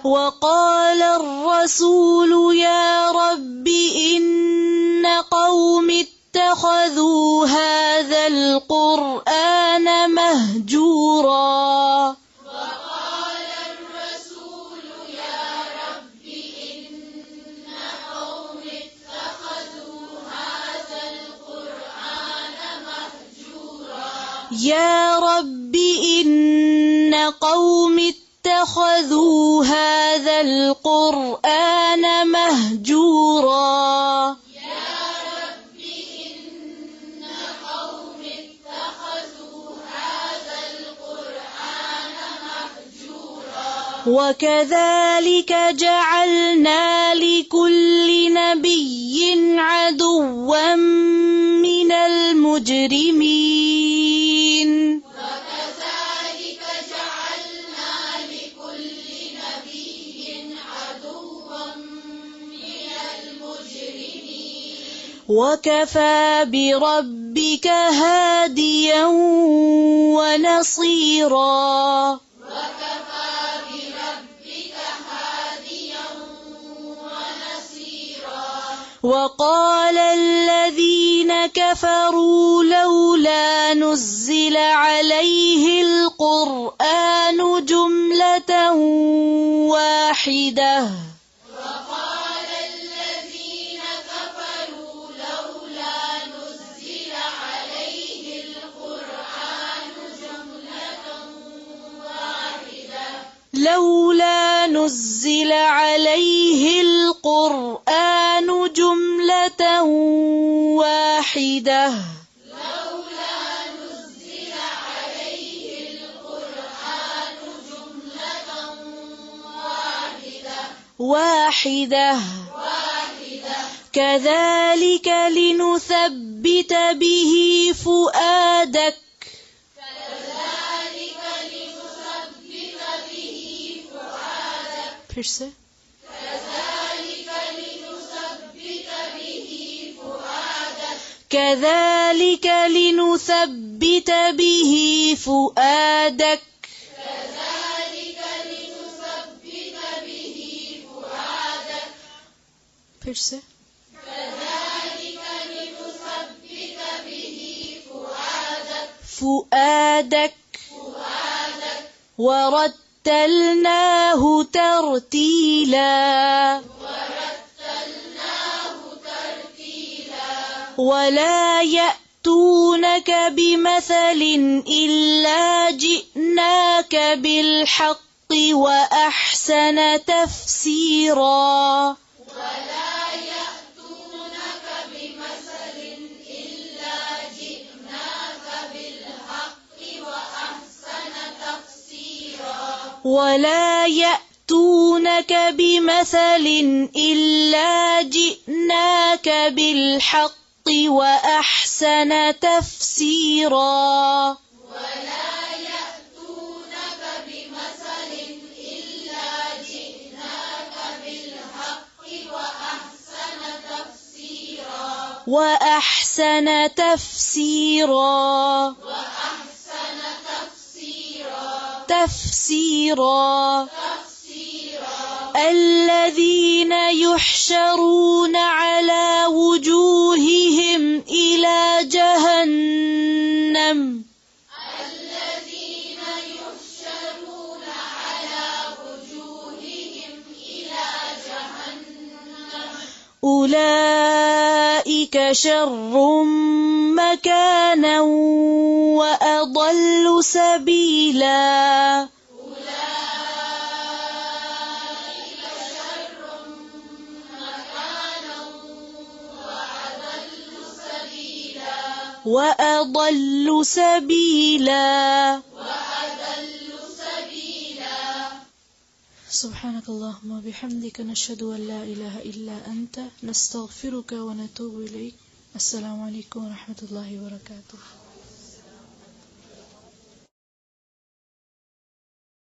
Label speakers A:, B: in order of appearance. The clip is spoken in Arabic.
A: وقال الرسول يا رب إن قوم اتخذوا هذا القرآن مهجورا.
B: وقال الرسول يا رب إن قوم اتخذوا هذا القرآن مهجورا.
A: يا رب إن قوم اتخذوا هذا القرآن مهجورا.
B: يا رب إن قوم اتخذوا هذا القرآن مهجورا.
A: وكذلك جعلنا لكل نبي عدوا من المجرمين.
B: وكذلك جعلنا لكل نبي عدوا من المجرمين.
A: وكفى بربك هاديا ونصيرا.
B: وكفى بربك هاديا ونصيرا.
A: وقال الذين كفروا لولا نزل عليه القرآن جملة واحدة.
B: وقال الذين كفروا لولا نزل عليه القرآن جملة واحدة.
A: لولا نزل عليه القرآن جملة واحدة.
B: لولا نزل عليه القرآن جملة واحدة.
A: كذلك لنثبت به فؤادك.
B: كذلك لنثبت به فؤادك.
A: फिर से
B: كذلك لنثبت به فؤادك.
A: كذلك لنثبت به فؤادك.
B: كذلك لنثبت به فؤادك.
A: फिर से
B: كذلك لنثبت به فؤادك.
A: فؤادك. ورتلناه ترتيلا.
B: ورتلناه ترتيلا.
A: ولا يأتونك بمثل إلا جئناك بالحق وأحسن تفسيرا.
B: ولا يأتونك بمثل إلا جئناك بالحق وأحسن تفسيرا.
A: ولا يأتونك بمثل إلا جئناك بالحق وأحسن تفسيرا.
B: ولا يأتونك بمثل إلا جئناك بالحق وأحسن تفسيرا.
A: وأحسن تفسيرا.
B: وأحسن تفسيرا.
A: تفسيرا.
B: تفسيرا.
A: الذين يحشرون على وجوههم إلى جهنم.
B: الذين يحشرون على وجوههم إلى جهنم.
A: أولئك شر مكانا وأضل سبيلا.
B: أولئك شر مكانا وأضل سبيلا.
A: وأضل سبيلا.
B: وأضل سبيلا.
A: سبحانك اللهم وبحمدك نشهد أن لا إله إلا أنت نستغفرك ونتوب إليك. السلام عليكم ورحمة الله وبركاته.